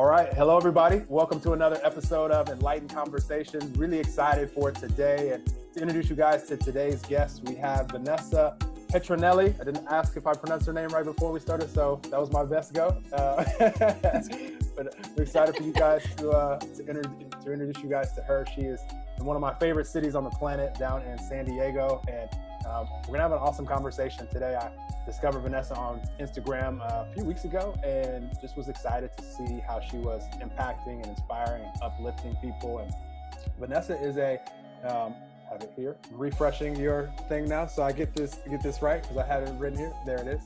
right. Hello, everybody. Welcome to another episode of Enlightened Conversations. Really excited for today and to introduce you guys to today's guest. We have Vanessa Petronelli. I didn't ask if I pronounced her name right before we started, so that was my best go. But we're excited for you guys to introduce you guys to her. She is in one of my favorite cities on the planet, down in San Diego, and we're gonna have an awesome conversation today. I discovered Vanessa on Instagram a few weeks ago and just was excited to see how she was impacting and inspiring and uplifting people. And Vanessa is I have it here, refreshing your thing now so I get this right because I had it written here. There it is.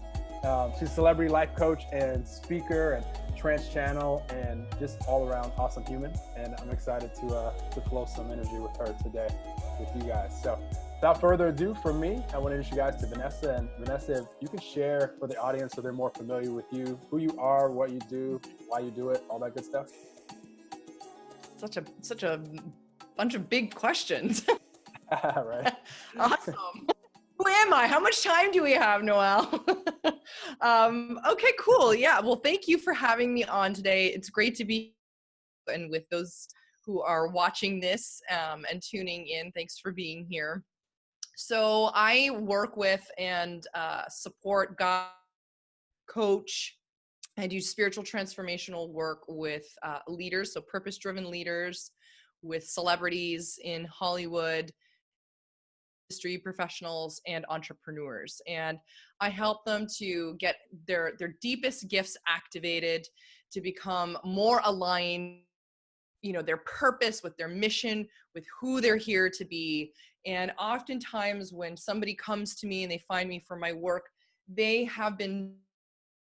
She's a celebrity life coach and speaker and Trance channel and just all around awesome human. And I'm excited to flow some energy with her today with you guys. So without further ado, from me, I want to introduce you guys to Vanessa. And Vanessa, if you could share for the audience so they're more familiar with you, who you are, what you do, why you do it, all that good stuff. Such a bunch of big questions. Right. Awesome. Who am I? How much time do we have, Noel? Okay, cool. Yeah. Well, thank you for having me on today. It's great to be, and with those who are watching this and tuning in, thanks for being here. So I work with and support, guide, coach. I do spiritual transformational work with leaders, so purpose-driven leaders, with celebrities in Hollywood, industry professionals, and entrepreneurs. And I help them to get their deepest gifts activated, to become more aligned, their purpose, with their mission, with who they're here to be. And oftentimes when somebody comes to me and they find me for my work, they have been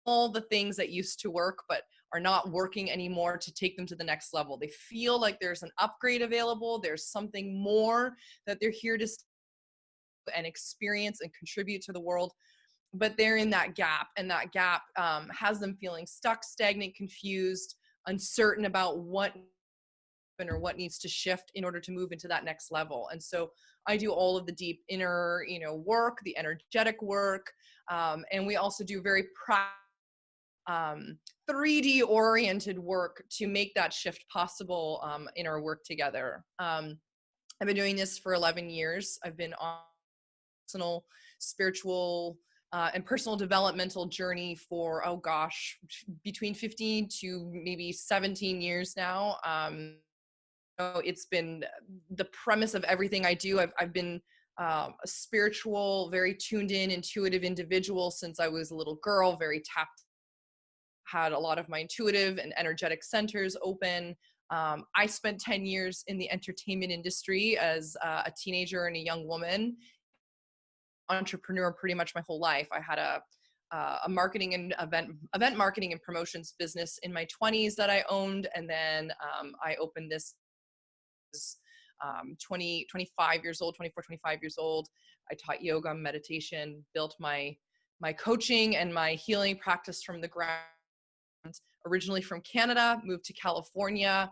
all the things that used to work, but are not working anymore to take them to the next level. They feel like there's an upgrade available. There's something more that they're here to and experience and contribute to the world. But they're in that gap, and that gap has them feeling stuck, stagnant, confused, uncertain about what needs to shift in order to move into that next level. And so I do all of the deep inner, work, the energetic work. And we also do very 3D oriented work to make that shift possible in our work together. I've been doing this for 11 years. I've been on personal, spiritual, and personal developmental journey for, between 15 to maybe 17 years now. It's been the premise of everything I do. I've been a spiritual, very tuned in, intuitive individual since I was a little girl, very tapped, had a lot of my intuitive and energetic centers open. I spent 10 years in the entertainment industry as a teenager and a young woman, entrepreneur pretty much my whole life. I had a marketing and event marketing and promotions business in my 20s that I owned. And then I opened this 25 years old, 24, 25 years old. I taught yoga, meditation, built my coaching and my healing practice from the ground. Originally from Canada, moved to California.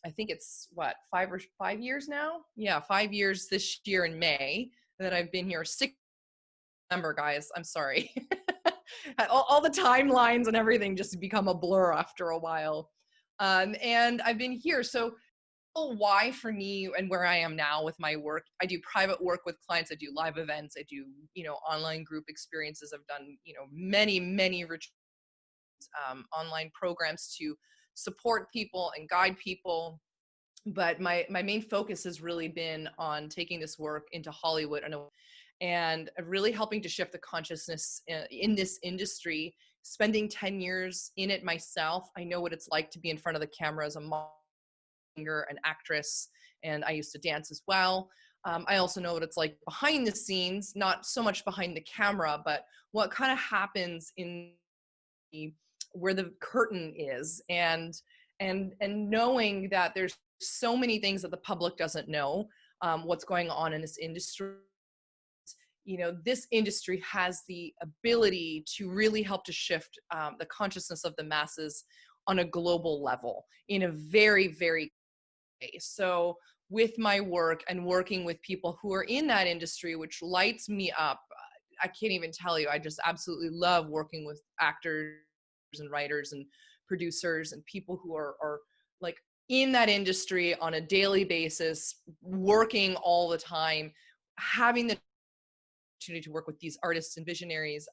I think it's 5 years now? Yeah, 5 years this year in May that I've been here. 6 December, guys. I'm sorry. all the timelines and everything just become a blur after a while. And I've been here. So why for me and where I am now with my work, I do private work with clients. I do live events. I do, online group experiences. I've done, many retreats, online programs to support people and guide people. But my main focus has really been on taking this work into Hollywood and really helping to shift the consciousness in this industry. Spending 10 years in it myself, I know what it's like to be in front of the camera as a model, an actress, and I used to dance as well. I also know what it's like behind the scenes, not so much behind the camera, but what kind of happens in where the curtain is, and knowing that there's so many things that the public doesn't know, what's going on in this industry. This industry has the ability to really help to shift the consciousness of the masses on a global level in a very, very way. So with my work and working with people who are in that industry, which lights me up, I can't even tell you, I just absolutely love working with actors and writers and producers and people who are like in that industry on a daily basis, working all the time, having the opportunity to work with these artists and visionaries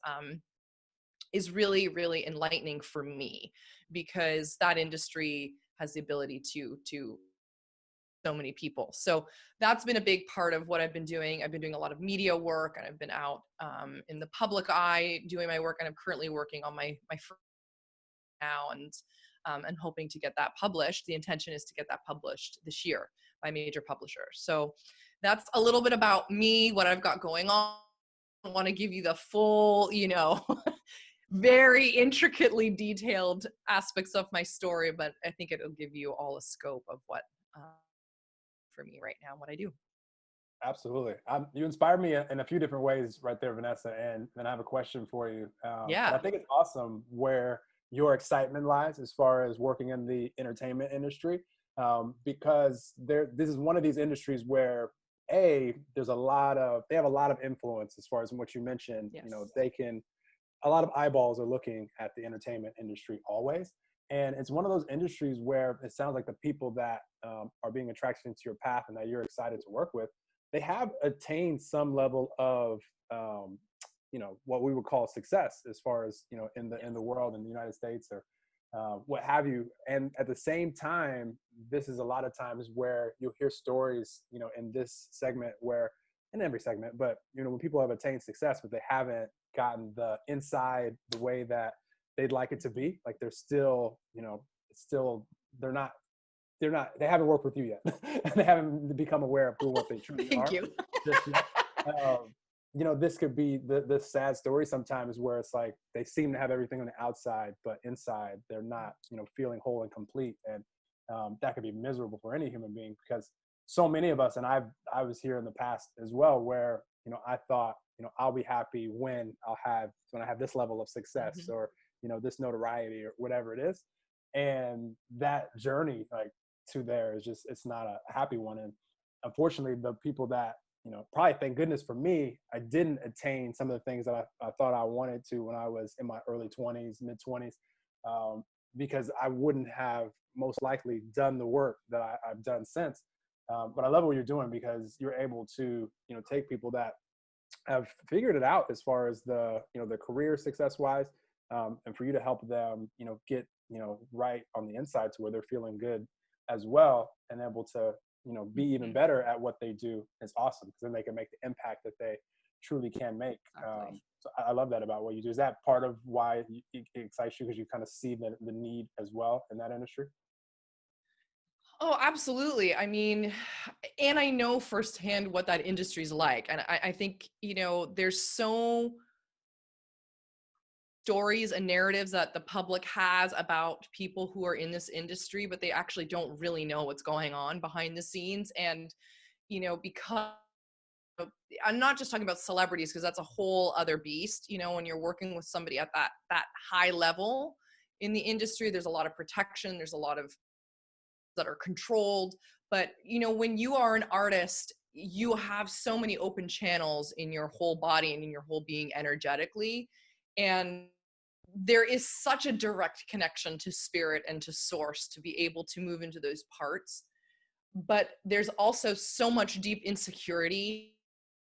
is really, really enlightening for me, because that industry has the ability to so many people. So that's been a big part of what I've been doing. I've been doing a lot of media work, and I've been out in the public eye doing my work, and I'm currently working on my first now, and hoping to get that published. The intention is to get that published this year by a major publisher. So that's a little bit about me, what I've got going on. I want to give you the full, very intricately detailed aspects of my story, but I think it'll give you all a scope of what for me right now, what I do. Absolutely. You inspired me in a few different ways right there, Vanessa. And then I have a question for you. Yeah. But I think it's awesome where your excitement lies as far as working in the entertainment industry, because this is one of these industries where they have a lot of influence as far as what you mentioned. Yes. A lot of eyeballs are looking at the entertainment industry always. And it's one of those industries where it sounds like the people that are being attracted into your path and that you're excited to work with, they have attained some level of, what we would call success as far as, in the world, in the United States, or what have you. And at the same time, this is a lot of times where you'll hear stories, in this segment in every segment, but, when people have attained success, but they haven't gotten the inside the way that they'd like it to be. Like they're still, they haven't worked with you yet. They haven't become aware of what they truly are. Thank you. Just yet. This could be the sad story sometimes where it's like they seem to have everything on the outside, but inside they're not, feeling whole and complete. And that could be miserable for any human being, because so many of us, and I was here in the past as well, where, I thought, I'll be happy when I have this level of success, Mm-hmm. or, this notoriety or whatever it is. And that journey, like, to there is just, it's not a happy one. And unfortunately, the people that, probably, thank goodness for me, I didn't attain some of the things that I thought I wanted to when I was in my early 20s, mid 20s, because I wouldn't have most likely done the work that I've done since. But I love what you're doing, because you're able to, take people that have figured it out as far as the career success wise, and for you to help them, get, right on the inside to where they're feeling good as well, and able to, be even better at what they do is awesome, because then they can make the impact that they truly can make. Exactly. So I love that about what you do. Is that part of why it excites you, because you kind of see the need as well in that industry? Oh, absolutely. I mean, and I know firsthand what that industry's like. And I think, there's so stories and narratives that the public has about people who are in this industry, but they actually don't really know what's going on behind the scenes. And, because I'm not just talking about celebrities, because that's a whole other beast. When you're working with somebody at that high level in the industry, there's a lot of protection. There's a lot of that are controlled. But, when you are an artist, you have so many open channels in your whole body and in your whole being energetically. And there is such a direct connection to spirit and to source to be able to move into those parts. But there's also so much deep insecurity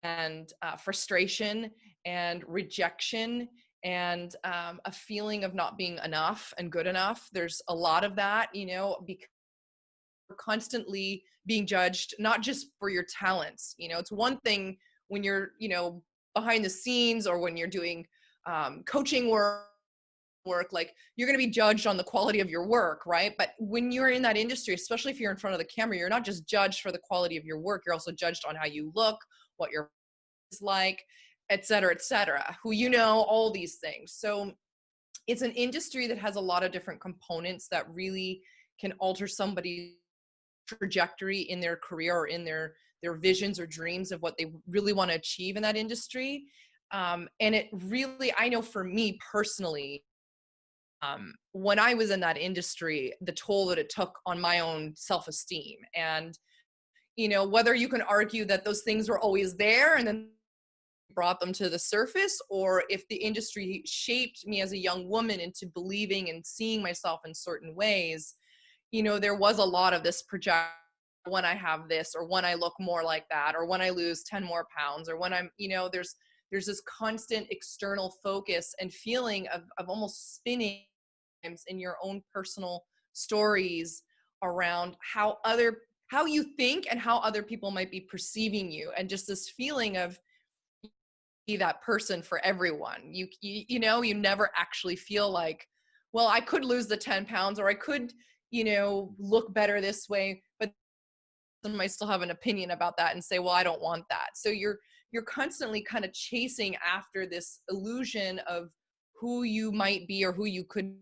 and frustration and rejection and a feeling of not being enough and good enough. There's a lot of that, because we're constantly being judged, not just for your talents. It's one thing when you're, behind the scenes, or when you're doing coaching work, like you're going to be judged on the quality of your work, right? But when you're in that industry, especially if you're in front of the camera, you're not just judged for the quality of your work. You're also judged on how you look, what your is like, et cetera, who, all these things. So it's an industry that has a lot of different components that really can alter somebody's trajectory in their career, or in their visions or dreams of what they really want to achieve in that industry. And it really, I know for me personally, when I was in that industry, the toll that it took on my own self-esteem, and, whether you can argue that those things were always there and then brought them to the surface, or if the industry shaped me as a young woman into believing and seeing myself in certain ways. There was a lot of this project, when I have this, or when I look more like that, or when I lose 10 more pounds, or when I'm, there's this constant external focus and feeling of almost spinning in your own personal stories around how you think and how other people might be perceiving you, and just this feeling of be that person for everyone. You never actually feel like, well, I could lose the 10 pounds, or I could, look better this way, but someone might still have an opinion about that and say, well, I don't want that. So you're constantly kind of chasing after this illusion of who you might be or who you could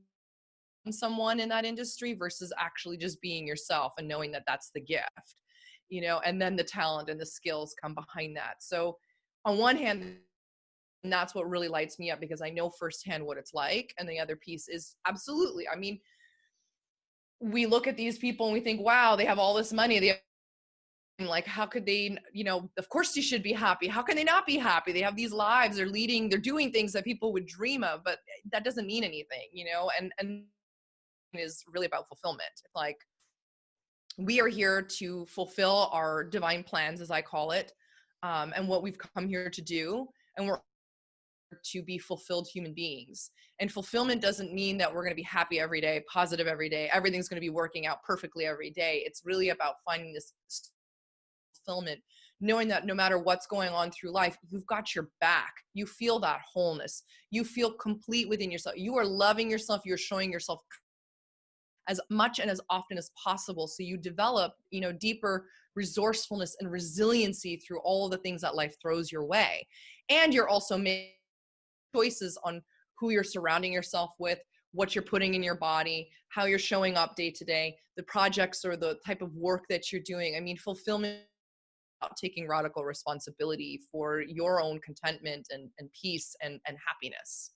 be, someone in that industry, versus actually just being yourself and knowing that that's the gift, and then the talent and the skills come behind that. So on one hand, and that's what really lights me up, because I know firsthand what it's like. And the other piece is absolutely, I mean, we look at these people and we think, wow, they have all this money. Like, how could they, of course you should be happy. How can they not be happy? They have these lives, they're doing things that people would dream of, but that doesn't mean anything, and is really about fulfillment. Like, we are here to fulfill our divine plans, as I call it, and what we've come here to do. And we're to be fulfilled human beings. And fulfillment doesn't mean that we're going to be happy every day, positive every day, everything's going to be working out perfectly every day. It's really about finding this fulfillment, knowing that no matter what's going on through life, you've got your back. You feel that wholeness. You feel complete within yourself. You are loving yourself. You're showing yourself as much and as often as possible. So you develop, deeper resourcefulness and resiliency through all of the things that life throws your way. And you're also making choices on who you're surrounding yourself with, what you're putting in your body, how you're showing up day to day, the projects or the type of work that you're doing. I mean, fulfillment, taking radical responsibility for your own contentment and peace and happiness.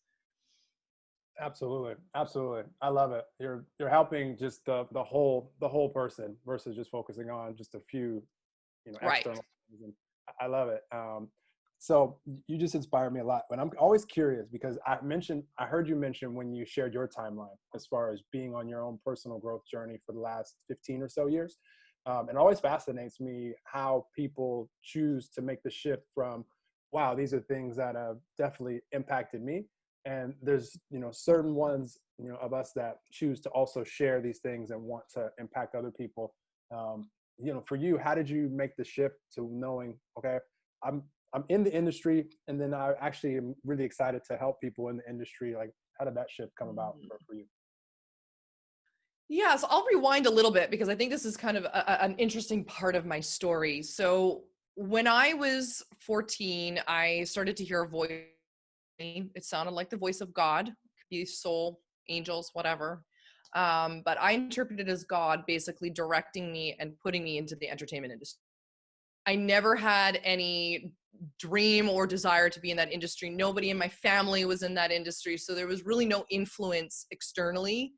Absolutely. Absolutely. I love it. You're helping just the whole person versus just focusing on just a few, external things. And I love it. So you just inspire me a lot. But I'm always curious, because I heard you mention when you shared your timeline as far as being on your own personal growth journey for the last 15 or so years. It always fascinates me how people choose to make the shift from, wow, these are things that have definitely impacted me. And there's, certain ones, of us that choose to also share these things and want to impact other people. For you, how did you make the shift to knowing, okay, I'm in the industry, and then I actually am really excited to help people in the industry? Like, how did that shift come about for you? Yeah, so I'll rewind a little bit, because I think this is kind of an interesting part of my story. So when I was 14, I started to hear a voice. It sounded like the voice of God, could be soul, angels, whatever. But I interpreted it as God basically directing me and putting me into the entertainment industry. I never had any dream or desire to be in that industry. Nobody in my family was in that industry. So there was really no influence externally.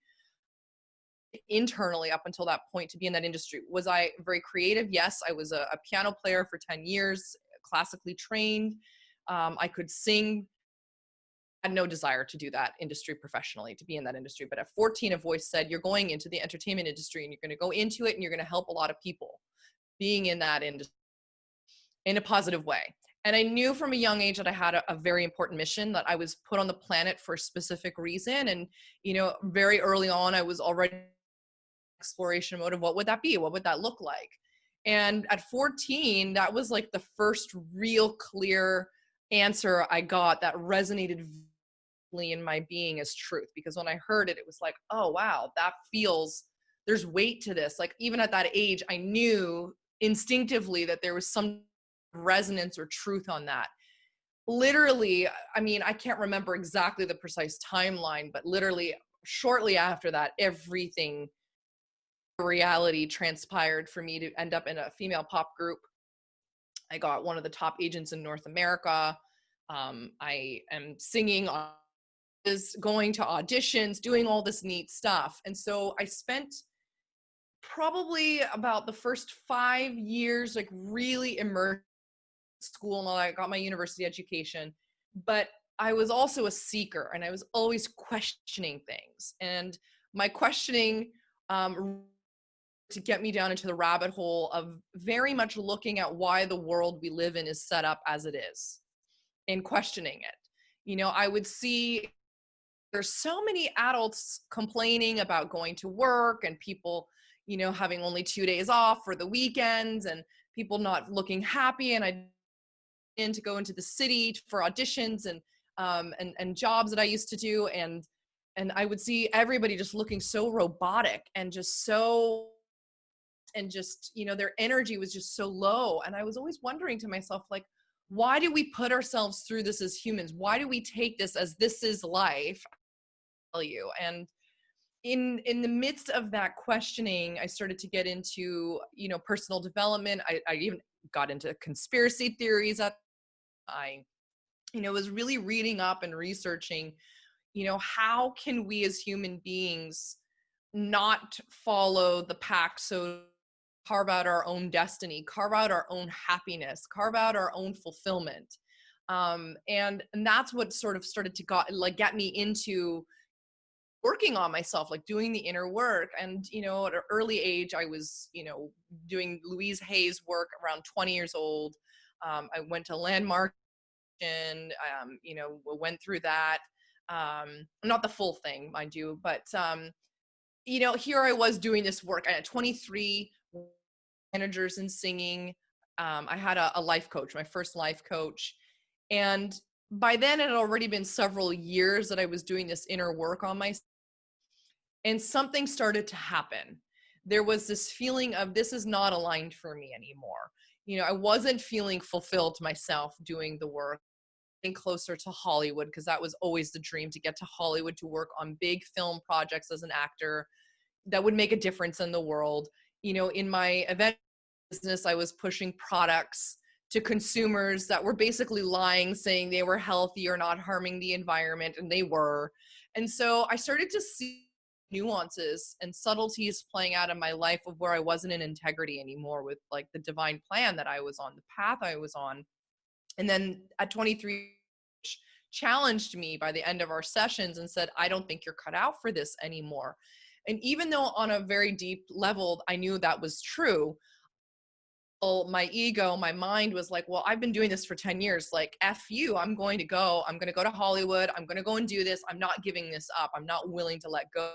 Internally, up until that point, to be in that industry. Was I very creative? Yes, I was a piano player for 10 years, classically trained. I could sing. I had no desire to do that industry professionally, to be in that industry. But at 14, a voice said, you're going into the entertainment industry, and you're going to go into it, and you're going to help a lot of people being in that industry in a positive way. And I knew from a young age that I had a very important mission, that I was put on the planet for a specific reason. And, very early on, I was already exploration mode of what would that be? What would that look like? And at 14, that was like the first real clear answer I got that resonated in my being as truth. Because when I heard it, it was like, oh, wow, there's weight to this. Like, even at that age, I knew instinctively that there was some resonance or truth on that. Literally, I mean, I can't remember exactly the precise timeline, but literally shortly after that, everything reality transpired for me to end up in a female pop group. I got one of the top agents in North America. I am singing, going to auditions, doing all this neat stuff. And so I spent probably about the first 5 years, like, really immersed school and all that. I got my university education, but I was also a seeker, and I was always questioning things. And my questioning to get me down into the rabbit hole of very much looking at why the world we live in is set up as it is and questioning it. I would see there's so many adults complaining about going to work, and people, having only 2 days off for the weekends, and people not looking happy. And I in to go into the city for auditions and jobs that I used to do, and I would see everybody just looking so robotic and just their energy was just so low. And I was always wondering to myself, like, why do we put ourselves through this as humans? Why do we take this as this is life? I'll tell you. And in the midst of that questioning, I started to get into, personal development. I even got into conspiracy theories. I, was really reading up and researching, how can we as human beings not follow the pack, so carve out our own destiny, carve out our own happiness, carve out our own fulfillment. And that's what sort of started to get me into working on myself, like doing the inner work. And, at an early age, I was, doing Louise Hay's work around 20 years old. I went to Landmark and, went through that. Not the full thing, mind you, but, here I was doing this work. I had 23 managers in singing. I had a life coach, my first life coach. And by then it had already been several years that I was doing this inner work on myself. And something started to happen. There was this feeling of, this is not aligned for me anymore. I wasn't feeling fulfilled myself doing the work. Closer to Hollywood, because that was always the dream, to get to Hollywood, to work on big film projects as an actor that would make a difference in the world. In my event business, I was pushing products to consumers that were basically lying, saying they were healthy or not harming the environment, and they were. And so I started to see nuances and subtleties playing out in my life of where I wasn't in integrity anymore with, like, the divine plan that I was on, the path I was on. And then at 23, challenged me by the end of our sessions and said, I don't think you're cut out for this anymore. And even though on a very deep level, I knew that was true, my ego, my mind was like, well, I've been doing this for 10 years. Like, F you, I'm going to go to Hollywood. I'm going to go and do this. I'm not giving this up. I'm not willing to let go.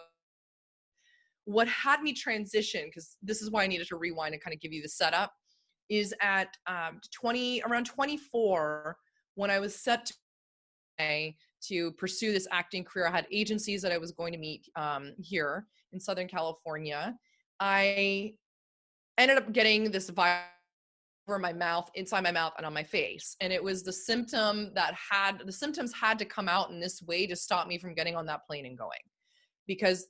What had me transition, because this is why I needed to rewind and kind of give you the setup, is at around 24, when I was set to pursue this acting career. I had agencies that I was going to meet here in Southern California. I ended up getting this virus over my mouth, inside my mouth, and on my face. And it was the symptoms had to come out in this way to stop me from getting on that plane and going, because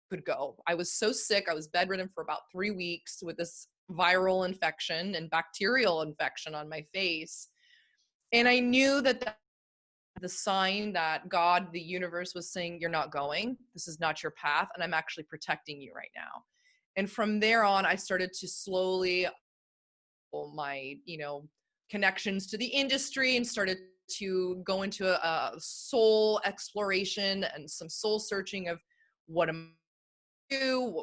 could go. I was so sick. I was bedridden for about 3 weeks with this viral infection and bacterial infection on my face. And I knew that the sign that God, the universe, was saying, you're not going. This is not your path. And I'm actually protecting you right now. And from there on, I started to slowly my, connections to the industry, and started to go into a soul exploration and some soul searching of what am I do,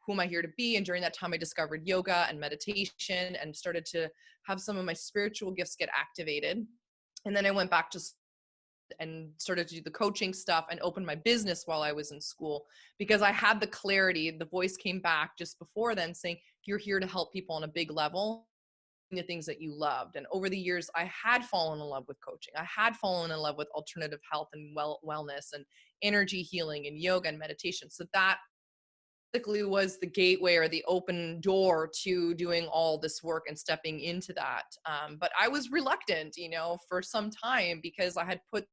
who am I here to be? And during that time, I discovered yoga and meditation and started to have some of my spiritual gifts get activated. And then I went back to and started to do the coaching stuff and open my business while I was in school, because I had the clarity. The voice came back just before then saying, you're here to help people on a big level, the things that you loved. And over the years, I had fallen in love with coaching. I had fallen in love with alternative health and wellness and energy healing and yoga and meditation. So that basically was the gateway or the open door to doing all this work and stepping into that. But I was reluctant, for some time, because I had put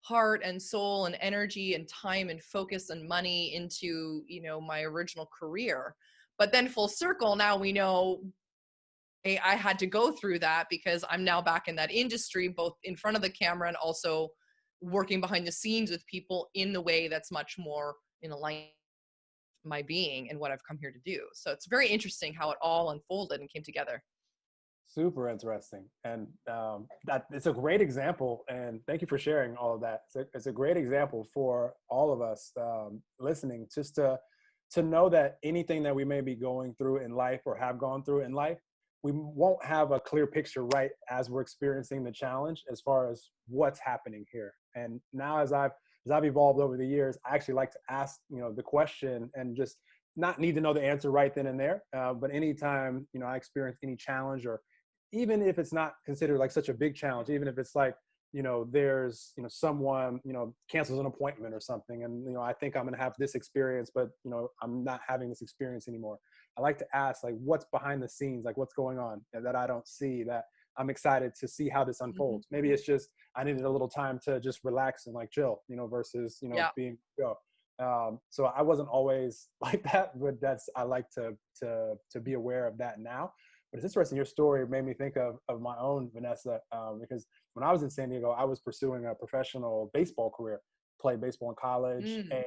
heart and soul and energy and time and focus and money into, my original career. But then full circle, now we know I had to go through that, because I'm now back in that industry, both in front of the camera and also working behind the scenes with people in the way that's much more in alignment with my being and what I've come here to do. So it's very interesting how it all unfolded and came together. Super interesting. And that it's a great example. And thank you for sharing all of that. It's a great example for all of us listening, just to know that anything that we may be going through in life or have gone through in life, we won't have a clear picture right as we're experiencing the challenge as far as what's happening here. And now as I've evolved over the years, I actually like to ask, the question and just not need to know the answer right then and there. But anytime, I experience any challenge, or even if it's not considered like such a big challenge, even if it's like, there's, someone, cancels an appointment or something. And, I think I'm going to have this experience, but, I'm not having this experience anymore. I like to ask, like, what's behind the scenes? Like, what's going on that I don't see, that I'm excited to see how this Mhm. unfolds. Maybe it's just, I needed a little time to just relax and like chill, versus, Yeah. being, so I wasn't always like that, but I like to be aware of that now. But it's interesting. Your story made me think of my own, Vanessa, because when I was in San Diego, I was pursuing a professional baseball career, played baseball in college. Mm.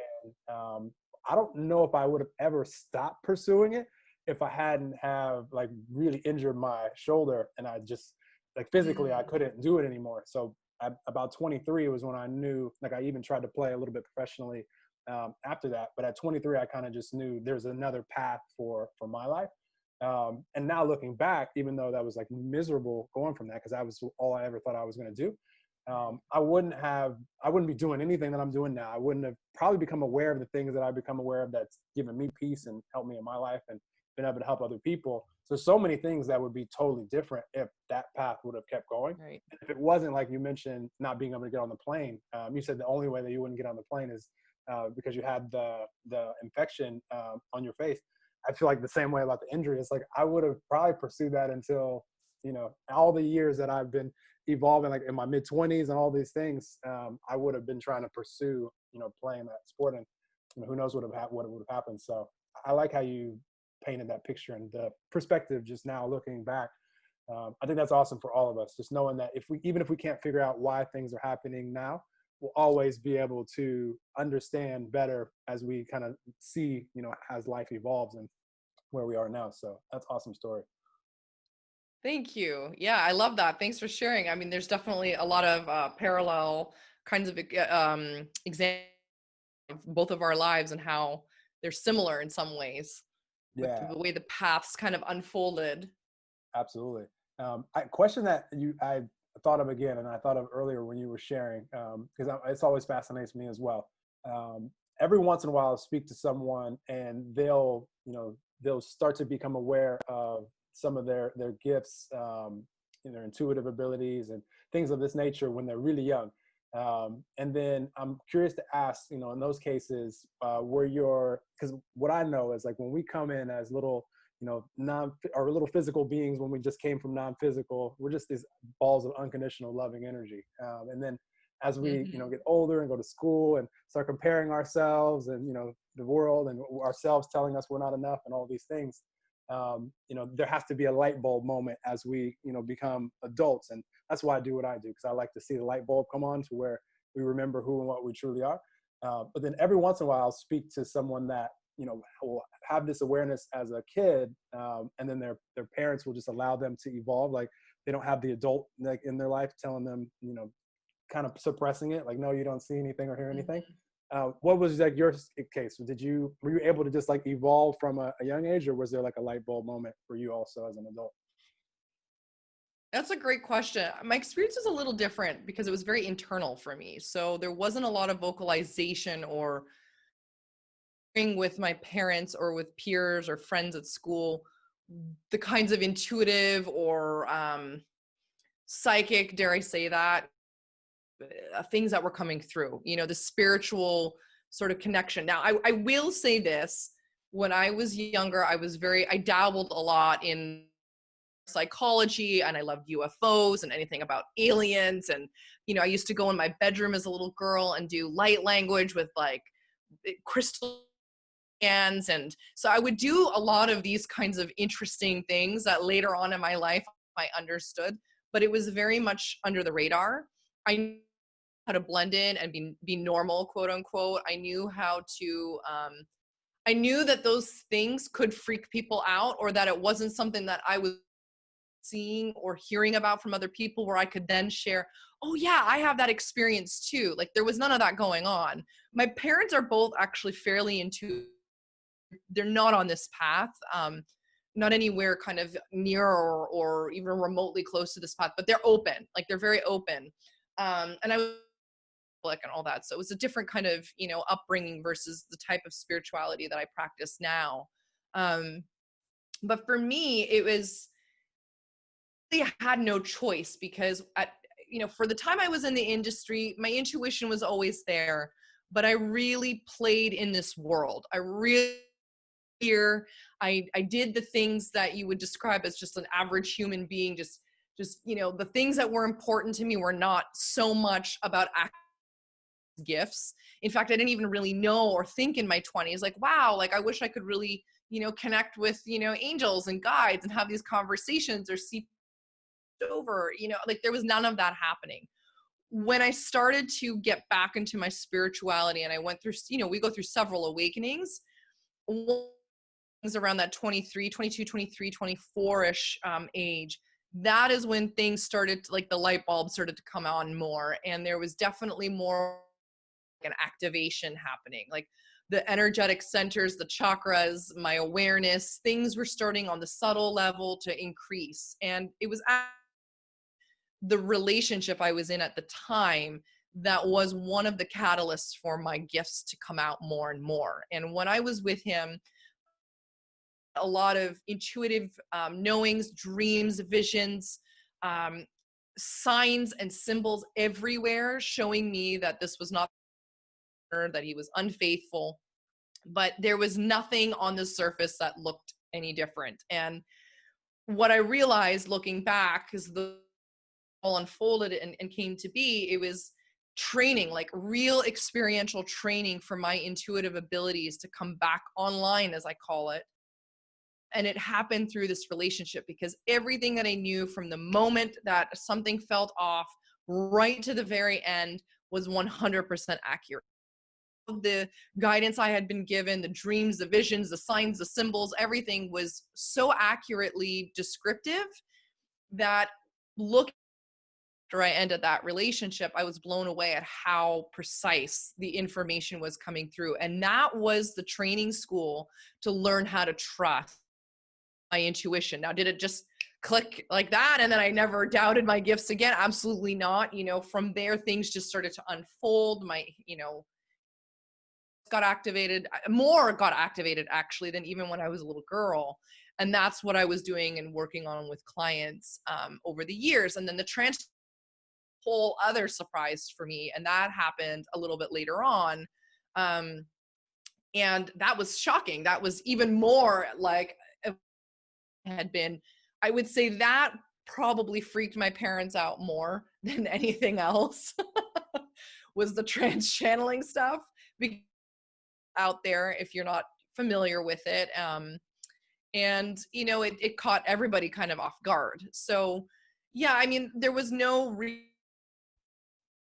And I don't know if I would have ever stopped pursuing it if I hadn't have like really injured my shoulder, and I just like physically I Mm. couldn't do it anymore. So at about 23 was when I knew, like I even tried to play a little bit professionally after that. But at 23, I kind of just knew there's another path for my life. And now looking back, even though that was like miserable going from that, because that was all I ever thought I was going to do, I wouldn't be doing anything that I'm doing now. I wouldn't have probably become aware of the things that I've become aware of that's given me peace and helped me in my life and been able to help other people. So many things that would be totally different if that path would have kept going. Right. And if it wasn't, like you mentioned, not being able to get on the plane, you said the only way that you wouldn't get on the plane is because you had the infection on your face. I feel like the same way about the injury. It's like I would have probably pursued that until, all the years that I've been evolving, like in my mid 20s and all these things, I would have been trying to pursue, playing that sport, and who knows what would have happened. So I like how you painted that picture and the perspective just now looking back. I think that's awesome for all of us, just knowing that even if we can't figure out why things are happening now, we'll always be able to understand better as we kind of see, as life evolves and where we are now. So that's awesome story. Thank you. Yeah, I love that. Thanks for sharing. I mean, there's definitely a lot of parallel kinds of examples of both of our lives and how they're similar in some ways with Yeah, the way the paths kind of unfolded. absolutely. Question that I thought of again, and I thought of earlier when you were sharing, because it's always fascinates me as well. Every once in a while, I'll speak to someone, and they'll start to become aware of some of their gifts, their intuitive abilities, and things of this nature when they're really young. And then I'm curious to ask, in those cases, because what I know is like when we come in as little, little physical beings, when we just came from non-physical, we're just these balls of unconditional loving energy. And then as we, Hmm. get older and go to school and start comparing ourselves and, the world and ourselves telling us we're not enough and all these things, there has to be a light bulb moment as we, become adults. And that's why I do what I do, because I like to see the light bulb come on to where we remember who and what we truly are. But then every once in a while, I'll speak to someone that, will have this awareness as a kid, and then their parents will just allow them to evolve. Like they don't have the adult like in their life telling them, kind of suppressing it, like, no, you don't see anything or hear anything. Hmm. What was like your case? Were you able to just like evolve from a young age, or was there like a light bulb moment for you also as an adult? That's a great question. My experience was a little different because it was very internal for me. So there wasn't a lot of vocalization or with my parents or with peers or friends at school, the kinds of intuitive or psychic, dare I say that, things that were coming through, the spiritual sort of connection. Now, I will say this, when I was younger, I dabbled a lot in psychology, and I loved UFOs and anything about aliens. And, I used to go in my bedroom as a little girl and do light language with like crystal hands. And so I would do a lot of these kinds of interesting things that later on in my life I understood, but it was very much under the radar. I knew how to blend in and be normal, quote unquote. I knew how to I knew that those things could freak people out, or that it wasn't something that I was seeing or hearing about from other people where I could then share, oh yeah, I have that experience too. Like there was none of that going on. My parents are both actually fairly into, they're not on this path. Not anywhere kind of near or even remotely close to this path, but they're open, like they're very open. And I was like, and all that. So it was a different kind of, upbringing versus the type of spirituality that I practice now. But for me, it was, I had no choice because for the time I was in the industry, my intuition was always there, but I really played in this world. I really I did the things that you would describe as just an average human being, just the things that were important to me were not so much about gifts. In fact, I didn't even really know or think in my 20s, like, wow, like I wish I could really, connect with, angels and guides and have these conversations or see over, like there was none of that happening. When I started to get back into my spirituality and I went through, we go through several awakenings, around that 23, 22, 23, 24-ish age, that is when things started to, like the light bulb started to come on more. And there was definitely more an activation happening. Like the energetic centers, the chakras, my awareness, things were starting on the subtle level to increase. And it was the relationship I was in at the time that was one of the catalysts for my gifts to come out more and more. And when I was with him, a lot of intuitive knowings, dreams, visions, signs and symbols everywhere showing me that this was not, that he was unfaithful, but there was nothing on the surface that looked any different. And what I realized looking back is the all unfolded and came to be, it was training, like real experiential training for my intuitive abilities to come back online, as I call it. And it happened through this relationship because everything that I knew from the moment that something felt off right to the very end was 100% accurate. The guidance I had been given, the dreams, the visions, the signs, the symbols, everything was so accurately descriptive that after I ended that relationship, I was blown away at how precise the information was coming through. And that was the training school to learn how to trust my intuition. Now, did it just click like that and then I never doubted my gifts again? Absolutely not. From there, things just started to unfold. My, got activated actually than even when I was a little girl. And that's what I was doing and working on with clients over the years. And then the trance, whole other surprise for me. And that happened a little bit later on. And that was shocking. That was even more like had been, I would say that probably freaked my parents out more than anything else was the trance channeling stuff out there if you're not familiar with it. And it caught everybody kind of off guard. So yeah, I mean, there was no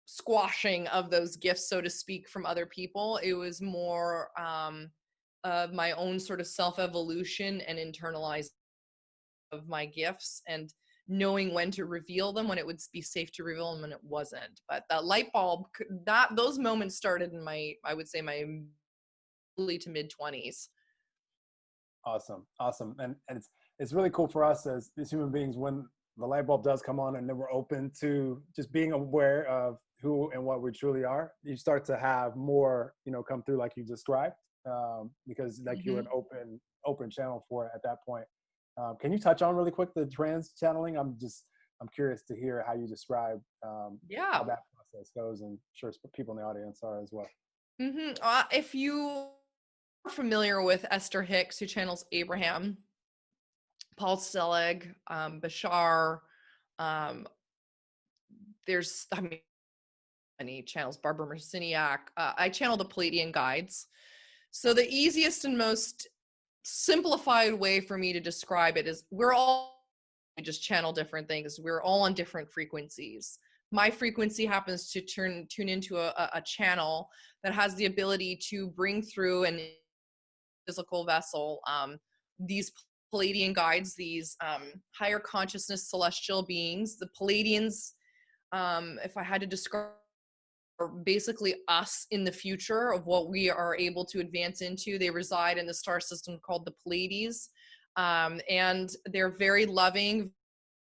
squashing of those gifts, so to speak, from other people. It was more of my own sort of self-evolution and internalized of my gifts and knowing when to reveal them, when it would be safe to reveal them, when it wasn't. But that light bulb, those moments started in I would say my early to mid 20s. Awesome. And it's really cool for us as human beings when the light bulb does come on and then we're open to just being aware of who and what we truly are. You start to have more, come through like you described, because like you were an open channel for it at that point. Can you touch on really quick the trance channeling? I'm curious to hear how you describe how that process goes, and I'm sure people in the audience are as well. If you are familiar with Esther Hicks, who channels Abraham, Paul Selig, Bashar, there's many channels, Barbara Marciniak. I channel the Palladian guides. So the easiest and most simplified way for me to describe it is I just channel different things. We're all on different frequencies. My frequency happens to tune into a channel that has the ability to bring through an physical vessel these Palladian guides, these higher consciousness celestial beings. The Palladians, if I had to describe, are basically us in the future of what we are able to advance into. They reside in the star system called the Pleiades, and they're very loving,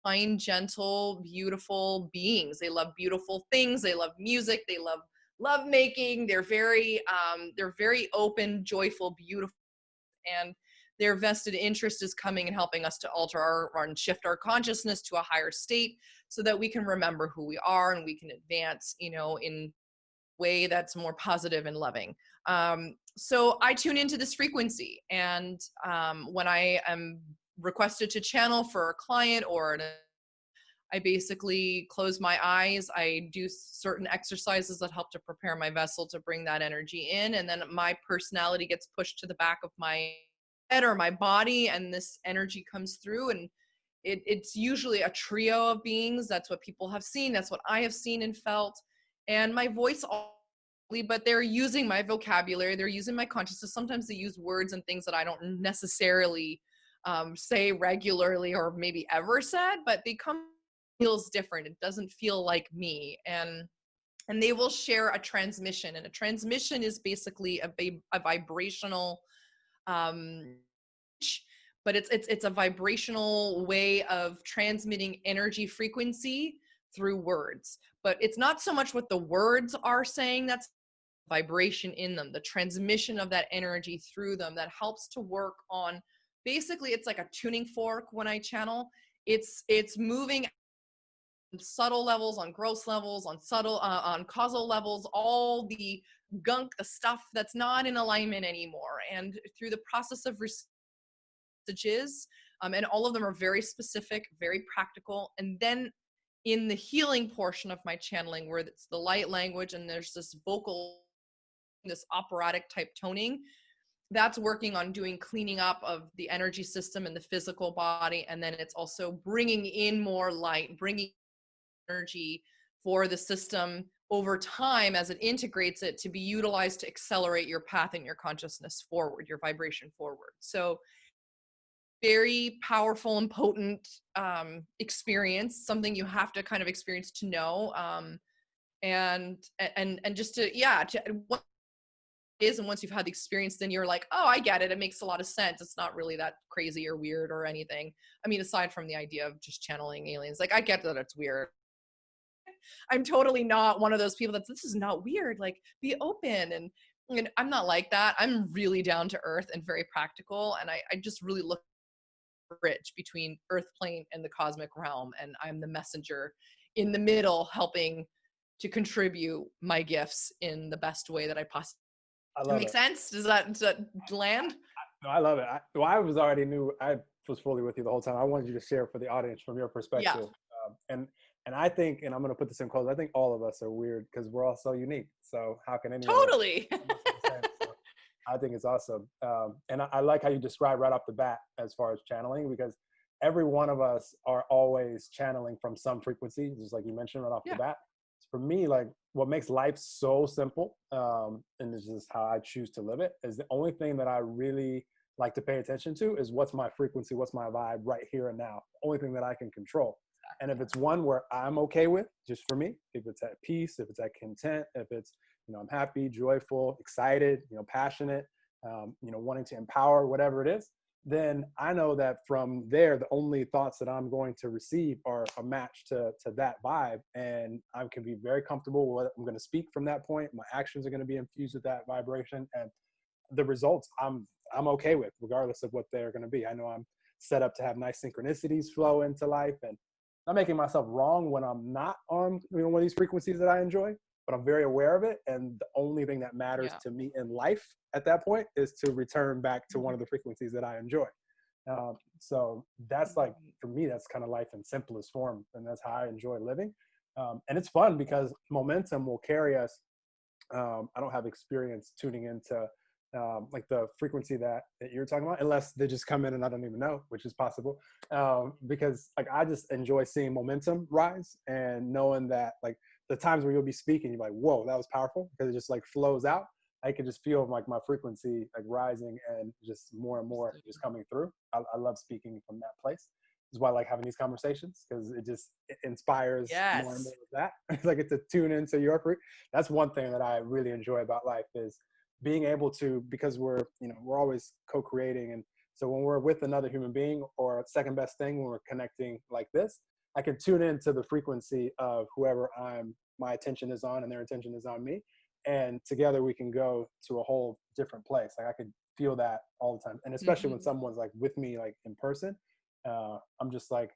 kind, gentle, beautiful beings. They love beautiful things. They love music. They love making. They're very open, joyful, beautiful, and their vested interest is coming and helping us to alter and shift our consciousness to a higher state so that we can remember who we are and we can advance, in a way that's more positive and loving. So I tune into this frequency, and when I am requested to channel for a client I basically close my eyes. I do certain exercises that help to prepare my vessel to bring that energy in. And then my personality gets pushed to the back of my head or my body, and this energy comes through. And it's usually a trio of beings. That's what people have seen. That's what I have seen and felt. And my voice, but they're using my vocabulary. They're using my consciousness. Sometimes they use words and things that I don't necessarily say regularly or maybe ever said, but they come feels different. It doesn't feel like me. And they will share a transmission, and a transmission is basically a vibrational but it's a vibrational way of transmitting energy frequency through words. But it's not so much what the words are saying, that's vibration in them, the transmission of that energy through them that helps to work on, basically it's like a tuning fork when I channel. It's moving subtle levels, on gross levels, on subtle, on causal levels, all the gunk, the stuff that's not in alignment anymore. And through the process of messages, and all of them are very specific, very practical. And then in the healing portion of my channeling, where it's the light language and there's this vocal, this operatic type toning, that's working on doing cleaning up of the energy system and the physical body. And then it's also bringing in more light, bringing energy for the system over time as it integrates it to be utilized to accelerate your path and your consciousness forward, your vibration forward. So very powerful and potent experience, something you have to kind of experience to know. And just to what it is, and once you've had the experience, then you're like, oh, I get it. It makes a lot of sense. It's not really that crazy or weird or anything. I mean, aside from the idea of just channeling aliens, like I get that it's weird. I'm totally not one of those people that this is not weird, like be open. And I'm not like that. I'm really down to earth and very practical. And I just really look bridge between earth plane and the cosmic realm. And I'm the messenger in the middle, helping to contribute my gifts in the best way that I possibly can. That make sense? Does that land? No, I love it. I was already knew. I was fully with you the whole time. I wanted you to share for the audience from your perspective. Yeah. And I think, and I'm going to put this in quotes, I think all of us are weird because we're all so unique. So how can anyone? Totally. So I think it's awesome. And I like how you describe right off the bat as far as channeling, because every one of us are always channeling from some frequency, just like you mentioned right off the bat. For me, like what makes life so simple, and this is how I choose to live it, is the only thing that I really like to pay attention to is what's my frequency, what's my vibe right here and now. The only thing that I can control. And if it's one where I'm okay with, just for me, if it's at peace, if it's at content, if it's, I'm happy, joyful, excited, passionate, wanting to empower, whatever it is, then I know that from there, the only thoughts that I'm going to receive are a match to that vibe. And I can be very comfortable with what I'm going to speak from that point. My actions are going to be infused with that vibration, and the results I'm okay with, regardless of what they're going to be. I know I'm set up to have nice synchronicities flow into life, and not making myself wrong when I'm not on one of these frequencies that I enjoy, but I'm very aware of it. And the only thing that matters to me in life at that point is to return back to one of the frequencies that I enjoy. So that's like, for me, that's kind of life in simplest form. And that's how I enjoy living. And it's fun because momentum will carry us. I don't have experience tuning into like the frequency that you're talking about, unless they just come in and I don't even know, which is possible. Because like, I just enjoy seeing momentum rise and knowing that like the times where you'll be speaking, you're like, whoa, that was powerful, because it just like flows out. I could just feel like my frequency like rising and just more and more just coming through. I love speaking from that place. This is why I like having these conversations, because it inspires more and more Yes. of that. It's like it's a tune into your That's one thing that I really enjoy about life, is being able to, because we're always co-creating. And so when we're with another human being, or second best thing, when we're connecting like this, I can tune into the frequency of whoever my attention is on, and their attention is on me. And together we can go to a whole different place. Like I could feel that all the time. And especially when Hmm. someone's like with me, like in person, I'm just like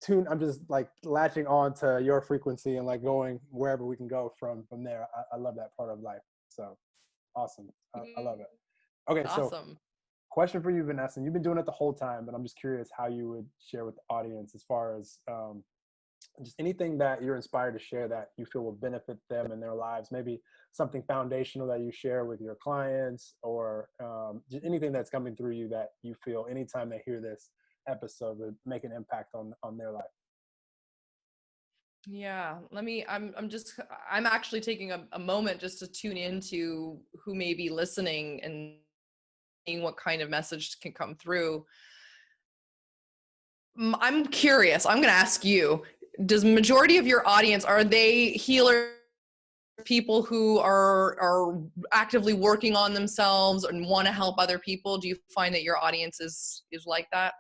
I'm just like latching on to your frequency and like going wherever we can go from there. I love that part of life. So awesome. I love it. Okay. So Awesome. question for you, Vanessa. You've been doing it the whole time, but I'm just curious how you would share with the audience, as far as just anything that you're inspired to share that you feel will benefit them in their lives. Maybe something foundational that you share with your clients, or just anything that's coming through you that you feel anytime they hear this episode would make an impact on their life. Yeah, I'm actually taking a moment just to tune into who may be listening and seeing what kind of message can come through. I'm curious. I'm going to ask you, does majority of your audience, are they healers, people who are actively working on themselves and want to help other people? Do you find that your audience is like that?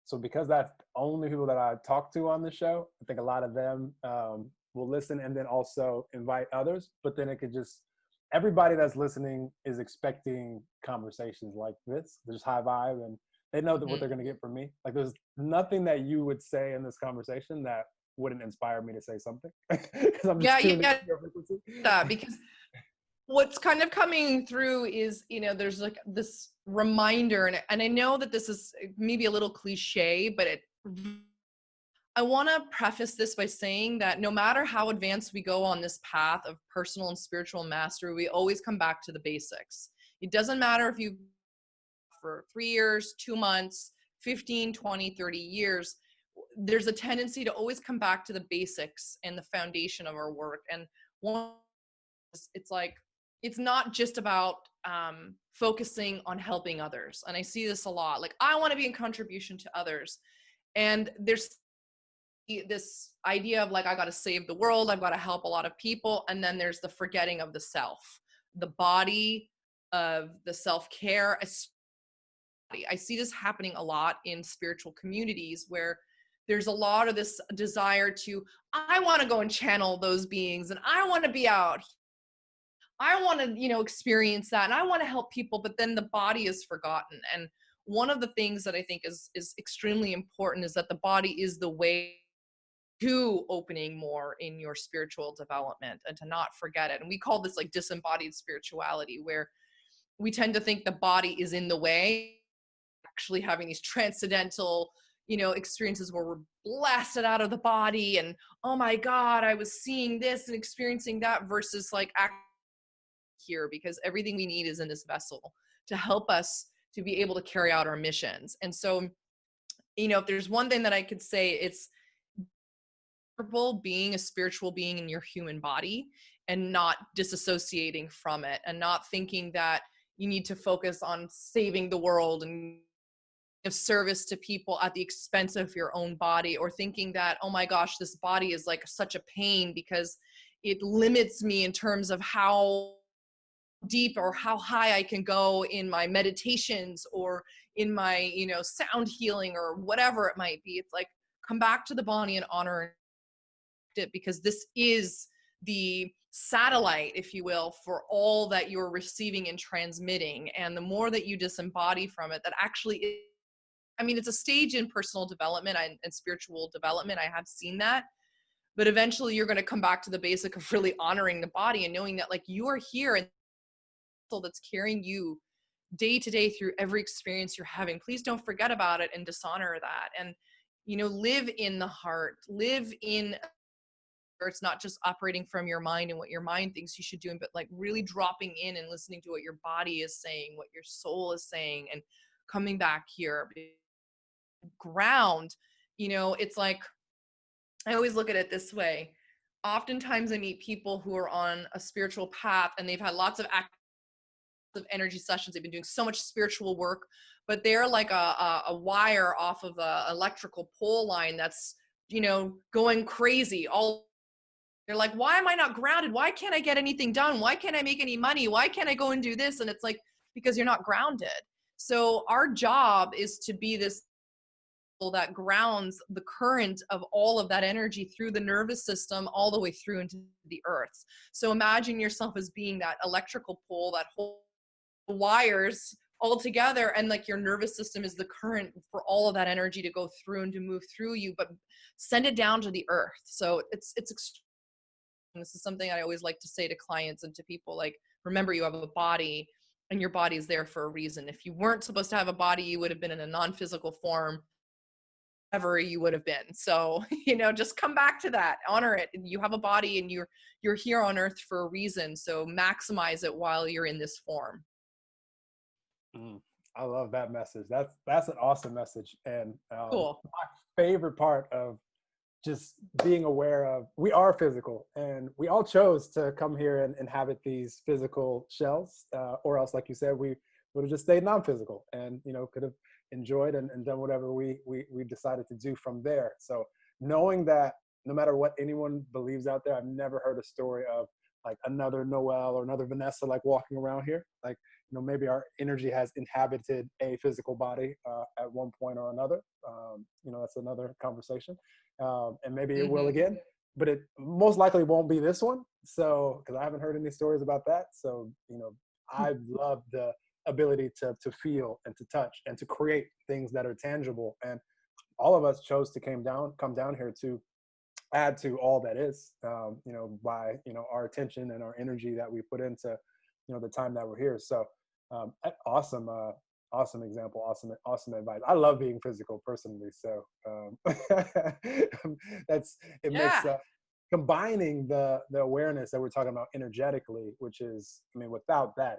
So because that's only people that I talk to on the show, I think a lot of them will listen and then also invite others. But then it could just, everybody that's listening is expecting conversations like this. There's high vibe, and they know that what they're Mhm. going to get from me. Like there's nothing that you would say in this conversation that wouldn't inspire me to say something, because I'm Yeah, just tuned into yeah, your frequency. that because what's kind of coming through is, there's like this reminder, and I know that this is maybe a little cliche, but I want to preface this by saying that no matter how advanced we go on this path of personal and spiritual mastery, we always come back to the basics. It doesn't matter if you for 3 years, 2 months, 15, 20, 30 years, there's a tendency to always come back to the basics and the foundation of our work. And one, it's like, it's not just about focusing on helping others. And I see this a lot. Like, I want to be in contribution to others. And there's this idea of like, I got to save the world, I've got to help a lot of people. And then there's the forgetting of the self, the body, of the self-care. I see this happening a lot in spiritual communities where there's a lot of this desire to, I want to go and channel those beings, and I want to be out. I want to, experience that, and I want to help people, but then the body is forgotten. And one of the things that I think is extremely important is that the body is the way to opening more in your spiritual development, and to not forget it. And we call this like disembodied spirituality, where we tend to think the body is in the way, actually having these transcendental, experiences where we're blasted out of the body, and oh my God, I was seeing this and experiencing that, versus like here, because everything we need is in this vessel to help us to be able to carry out our missions. And so, if there's one thing that I could say, it's being a spiritual being in your human body, and not disassociating from it, and not thinking that you need to focus on saving the world and of service to people at the expense of your own body, or thinking that, oh my gosh, this body is like such a pain because it limits me in terms of how deep or how high I can go in my meditations, or in my, sound healing, or whatever it might be. It's like, come back to the body and honor it, because this is the satellite, if you will, for all that you're receiving and transmitting. And the more that you disembody from it, that actually, it's a stage in personal development and spiritual development. I have seen that. But eventually you're going to come back to the basic of really honoring the body, and knowing that like you are here, and that's carrying you day to day through every experience you're having. Please don't forget about it and dishonor that. And, live in the heart, live in where it's not just operating from your mind and what your mind thinks you should do, but like really dropping in and listening to what your body is saying, what your soul is saying, and coming back here. Ground, it's like, I always look at it this way. oftentimes I meet people who are on a spiritual path and they've had lots of active energy sessions. They've been doing so much spiritual work, but they're like a wire off of a electrical pole line that's, going crazy. They're like, why am I not grounded? Why can't I get anything done? Why can't I make any money? Why can't I go and do this? And it's like, because you're not grounded. So our job is to be this that grounds the current of all of that energy through the nervous system all the way through into the earth. So imagine yourself as being that electrical pole that holds wires all together, and like your nervous system is the current for all of that energy to go through and to move through you, but send it down to the earth. So this is something I always like to say to clients and to people, like, remember, you have a body and your body is there for a reason. If you weren't supposed to have a body, you would have been in a non-physical form ever you would have been. So, just come back to that, honor it. You have a body and you're here on earth for a reason. So maximize it while you're in this form. I love that message. That's an awesome message. And Cool. my favorite part of just being aware of, we are physical and we all chose to come here and inhabit these physical shells, or else, like you said, we would have just stayed non-physical and, could have enjoyed and done whatever we decided to do from there. So knowing that no matter what anyone believes out there, I've never heard a story of like another Noel or another Vanessa like walking around here. Like, maybe our energy has inhabited a physical body at one point or another. That's another conversation. And maybe it will again, but it most likely won't be this one. So, because I haven't heard any stories about that. So, I love the ability to feel and to touch and to create things that are tangible. And all of us chose to come down here to add to all that is, by, our attention and our energy that we put into, the time that we're here. So awesome example, awesome advice. I love being physical personally. So it makes combining the awareness that we're talking about energetically, which is, without that,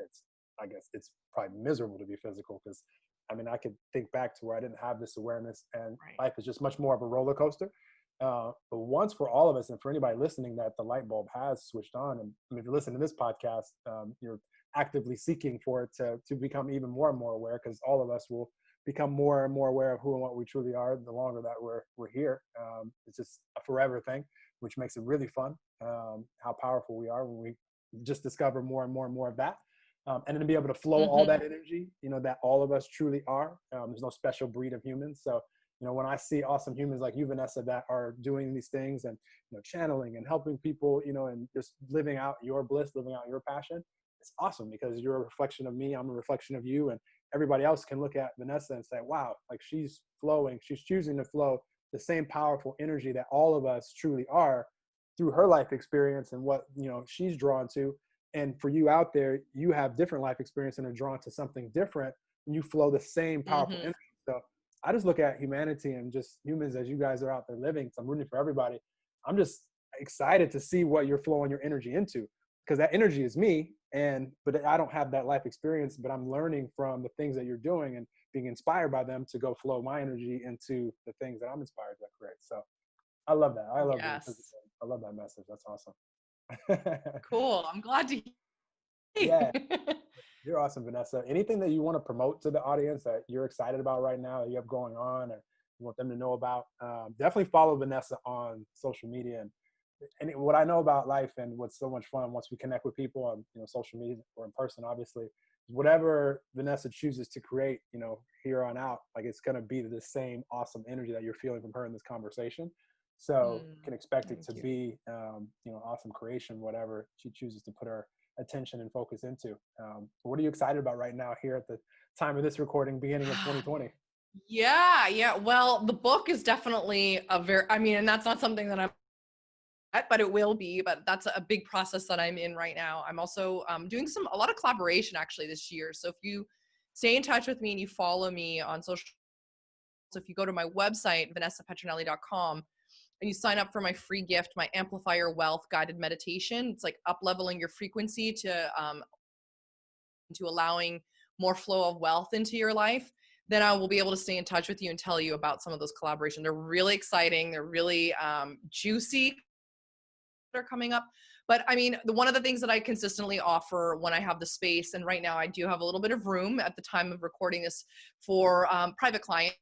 I guess it's probably miserable to be physical, because I could think back to where I didn't have this awareness and life is just much more of a roller coaster. But once for all of us, and for anybody listening, that the light bulb has switched on, and if you listen to this podcast, you're actively seeking for it to become even more and more aware, because all of us will become more and more aware of who and what we truly are the longer that we're here. It's just a forever thing, which makes it really fun, how powerful we are when we just discover more and more and more of that. And then to be able to flow all that energy, that all of us truly are. There's no special breed of humans. So, when I see awesome humans like you, Vanessa, that are doing these things and, channeling and helping people, and just living out your bliss, living out your passion, it's awesome, because you're a reflection of me. I'm a reflection of you. And everybody else can look at Vanessa and say, wow, like she's flowing, she's choosing to flow the same powerful energy that all of us truly are through her life experience and what, she's drawn to. And for you out there, you have different life experience and are drawn to something different, and you flow the same powerful energy. So I just look at humanity and just humans as you guys are out there living. So I'm rooting for everybody. I'm just excited to see what you're flowing your energy into, because that energy is me. But I don't have that life experience, but I'm learning from the things that you're doing and being inspired by them to go flow my energy into the things that I'm inspired to create. So I love that. I love that. I love that message. That's awesome. Cool. I'm glad to hear. Yeah. You're awesome, Vanessa. Anything that you want to promote to the audience that you're excited about right now, that you have going on, or you want them to know about, definitely follow Vanessa on social media. And what I know about life and what's so much fun once we connect with people on social media or in person, obviously, whatever Vanessa chooses to create, here on out, like it's going to be the same awesome energy that you're feeling from her in this conversation. So you can expect it to be, awesome creation, whatever she chooses to put her attention and focus into. What are you excited about right now here at the time of this recording, beginning of 2020? Yeah. Well, the book is definitely and that's not something that but it will be, but that's a big process that I'm in right now. I'm also doing a lot of collaboration actually this year. So if you stay in touch with me and you follow me on social, so if you go to my website, vanessapetronelli.com, and you sign up for my free gift, my Amplify Your Wealth guided meditation, it's like up-leveling your frequency to allowing more flow of wealth into your life, then I will be able to stay in touch with you and tell you about some of those collaborations. They're really exciting. They're really juicy. are coming up. But I mean, one of the things that I consistently offer when I have the space, and right now I do have a little bit of room at the time of recording this for private clients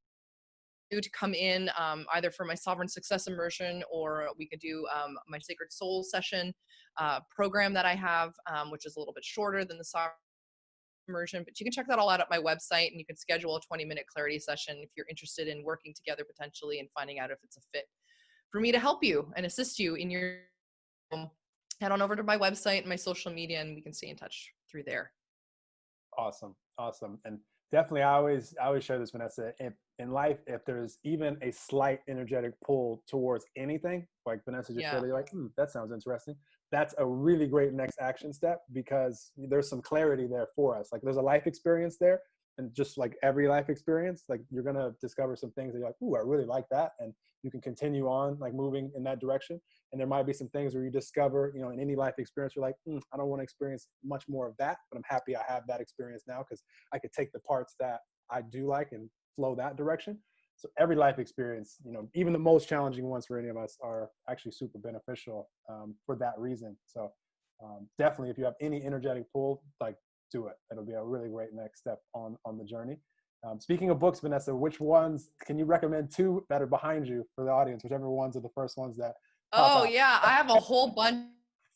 to come in, either for my Sovereign Success immersion, or we could do my Sacred Soul session program that I have, which is a little bit shorter than the Sovereign immersion. But you can check that all out at my website, and you can schedule a 20-minute clarity session if you're interested in working together potentially and finding out if it's a fit for me to help you and assist you in your head on over to my website and my social media, and we can stay in touch through there. Awesome. And definitely, I always share this, Vanessa. In life, if there's even a slight energetic pull towards anything, like Vanessa just said, you're like, that sounds interesting. That's a really great next action step, because there's some clarity there for us. Like, there's a life experience there, and just like every life experience, like, you're gonna discover some things that you're like, ooh, I really like that, and you can continue on like moving in that direction. And there might be some things where you discover, in any life experience, you're like, I don't want to experience much more of that, but I'm happy I have that experience now, because I could take the parts that I do like and flow that direction. So every life experience, even the most challenging ones for any of us, are actually super beneficial for that reason. So definitely, if you have any energetic pull, like, do it. It'll be a really great next step on the journey. Speaking of books, Vanessa, which ones can you recommend, two that are behind you for the audience, whichever ones are the first ones that pop out? Yeah, I have a whole bunch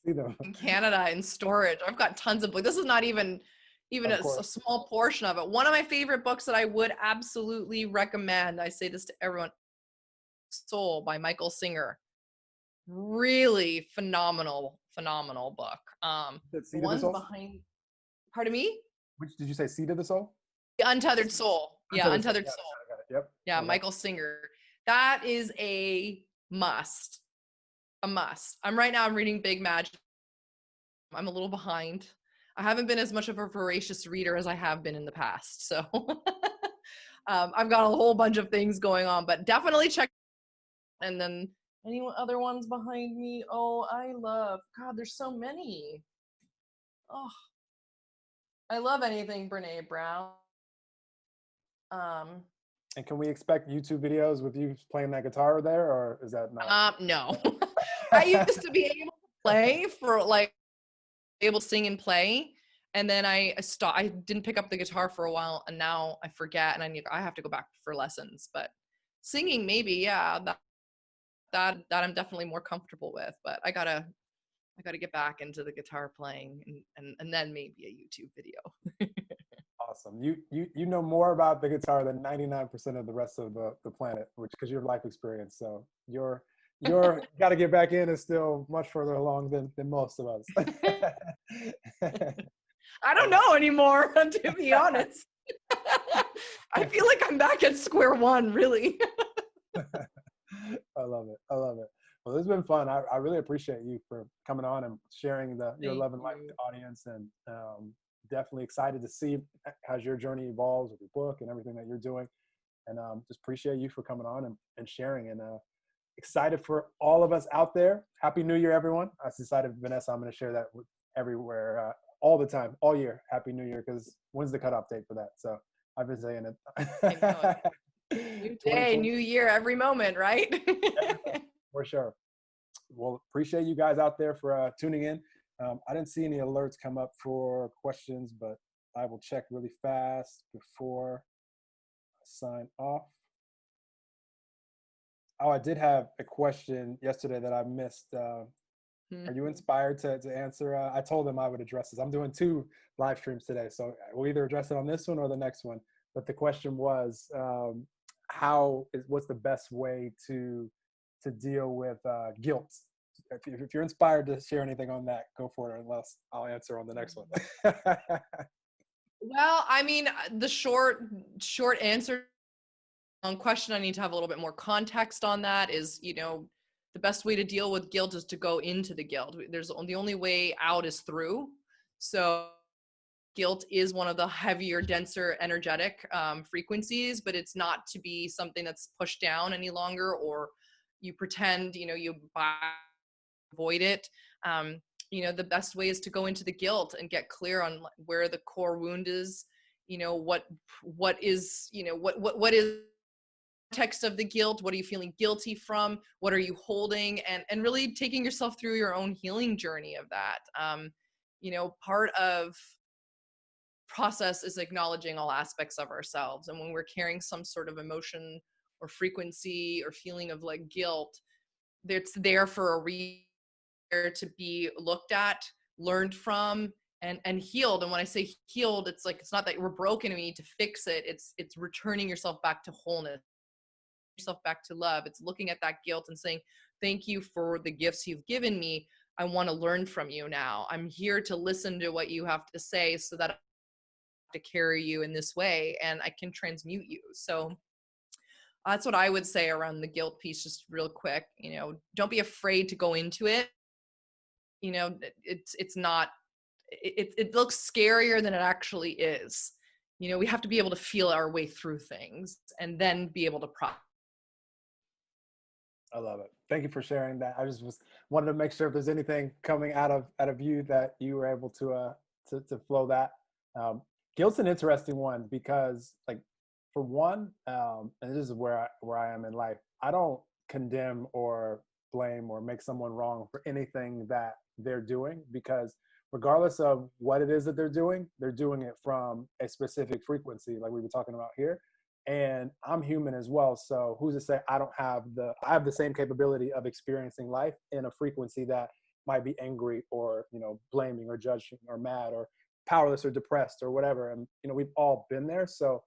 See them. in Canada in storage. I've got tons of books. This is not even a small portion of it. One of my favorite books that I would absolutely recommend, I say this to everyone, Soul by Michael Singer. Really phenomenal book. The The ones behind, pardon me? Which did you say? Seed of the Soul? The Untethered Soul. Untethered Soul. Got it. Yep. Yeah, Michael Singer. That is a must. I'm reading Big Magic. I'm a little behind. I haven't been as much of a voracious reader as I have been in the past. So I've got a whole bunch of things going on, but definitely check. And then any other ones behind me? Oh, God, there's so many. Oh, I love anything Brene Brown. And can we expect YouTube videos with you playing that guitar there, or is that not? No. I used to be able to play able to sing and play, and then I stopped. I didn't pick up the guitar for a while, and now I forget, and I have to go back for lessons. But singing, maybe, yeah, that I'm definitely more comfortable with. But I gotta get back into the guitar playing, and then maybe a YouTube video. Awesome. You know more about the guitar than 99% of the rest of the planet, because you have life experience. So you're got to get back in is still much further along than most of us. I don't know anymore, to be honest. I feel like I'm back at square one, really. I love it. Well, this has been fun. I really appreciate you for coming on and sharing your love and life with the audience, and definitely excited to see as your journey evolves with your book and everything that you're doing. And just appreciate you for coming on and sharing, and excited for all of us out there. Happy New Year, everyone. I decided, Vanessa, I'm going to share that everywhere, all the time, all year. Happy New Year, because when's the cutoff date for that? So I've been saying it. New day, new year, every moment, right? For sure. Well, appreciate you guys out there for tuning in. I didn't see any alerts come up for questions, but I will check really fast before I sign off. Oh, I did have a question yesterday that I missed. Are you inspired to answer? I told them I would address this. I'm doing 2 live streams today, so we'll either address it on this one or the next one. But the question was, what's the best way to deal with guilt? If you're inspired to share anything on that, go for it. Unless I'll answer on the next one. Well, I mean, the short answer question, I need to have a little bit more context on that, is, the best way to deal with guilt is to go into the guilt. The only way out is through. So guilt is one of the heavier, denser, energetic frequencies, but it's not to be something that's pushed down any longer, or you pretend, you avoid it. The best way is to go into the guilt and get clear on where the core wound is, what is context of the guilt. What are you feeling guilty from? What are you holding? And really taking yourself through your own healing journey of that. Part of process is acknowledging all aspects of ourselves. And when we're carrying some sort of emotion or frequency or feeling of like guilt, it's there for a reason, to be looked at, learned from, and healed. And when I say healed, it's like, it's not that we're broken and we need to fix it. It's returning yourself back to wholeness, yourself back to love. It's looking at that guilt and saying, thank you for the gifts you've given me. I want to learn from you now. I'm here to listen to what you have to say so that I have to carry you in this way and I can transmute you. So that's what I would say around the guilt piece, just real quick. Don't be afraid to go into it. It's not, it looks scarier than it actually is. We have to be able to feel our way through things and then be able to process. I love it. Thank you for sharing that. I just wanted to make sure if there's anything coming out of you that you were able to flow that. Guilt's an interesting one because, like, for one, and this is where I am in life, I don't condemn or blame or make someone wrong for anything that they're doing, because regardless of what it is that they're doing it from a specific frequency, like we were talking about here. And I'm human as well. So who's to say I have the same capability of experiencing life in a frequency that might be angry or, blaming or judging or mad or powerless or depressed or whatever. And, we've all been there. So,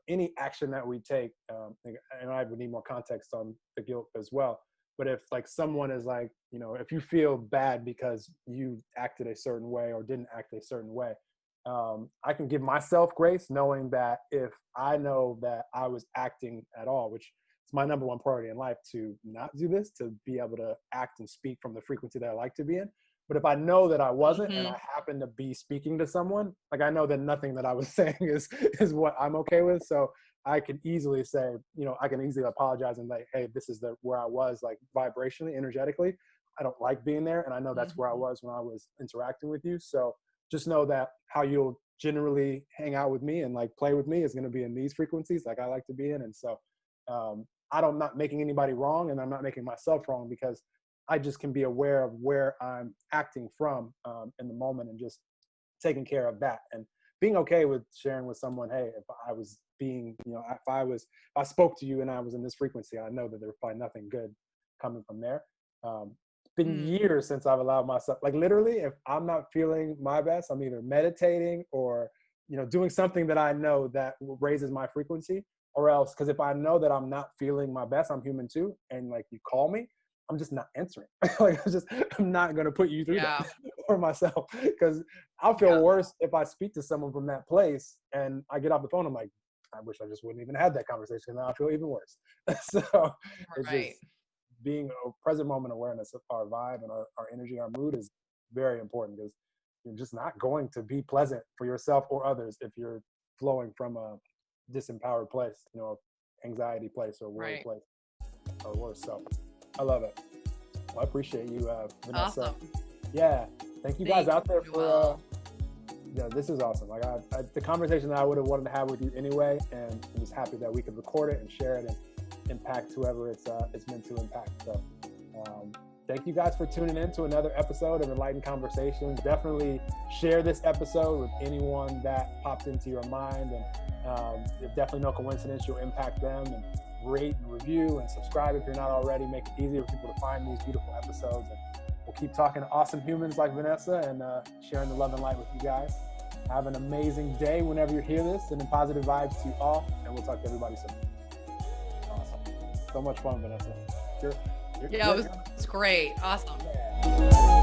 any action that we take, and I would need more context on the guilt as well. But if like someone is like, if you feel bad because you acted a certain way or didn't act a certain way, I can give myself grace knowing that if I know that I was acting at all, which is my number one priority in life, to not do this, to be able to act and speak from the frequency that I like to be in. But if I know that I wasn't, and I happen to be speaking to someone, like I know that nothing that I was saying is what I'm okay with. So I can easily say, I can easily apologize and like, hey, this is where I was, like vibrationally, energetically. I don't like being there. And I know that's where I was when I was interacting with you. So just know that how you'll generally hang out with me and like play with me is going to be in these frequencies like I like to be in. And so I'm not making anybody wrong, and I'm not making myself wrong, because I just can be aware of where I'm acting from in the moment and just taking care of that. And being okay with sharing with someone, hey, if I was being, if I spoke to you and I was in this frequency, I know that there was probably nothing good coming from there. It's been years since I've allowed myself, like literally, if I'm not feeling my best, I'm either meditating or, doing something that I know that raises my frequency, or else, because if I know that I'm not feeling my best, I'm human too. And like you call me, I'm just not answering. Like I'm not going to put you through that for myself, because I'll feel worse if I speak to someone from that place and I get off the phone. I'm like, I wish I just wouldn't even have that conversation. Now I feel even worse. So it's just being a present moment awareness of our vibe and our energy, our mood is very important, because you're just not going to be pleasant for yourself or others if you're flowing from a disempowered place, anxiety place or worry place or worse. So I love it. Well, I appreciate you, Vanessa. Awesome. Yeah. Thank you guys out there for, this is awesome. Like the conversation that I would have wanted to have with you anyway, and I'm just happy that we could record it and share it and impact whoever it's meant to impact. So thank you guys for tuning in to another episode of Enlightened Conversations. Definitely share this episode with anyone that pops into your mind, and it's definitely no coincidence you'll impact them. And rate and review and subscribe if you're not already. Make it easier for people to find these beautiful episodes. And we'll keep talking to awesome humans like Vanessa and sharing the love and light with you guys. Have an amazing day whenever you hear this, and positive vibes to you all. And we'll talk to everybody soon. Awesome. So much fun, Vanessa. It was great. Awesome. Yeah.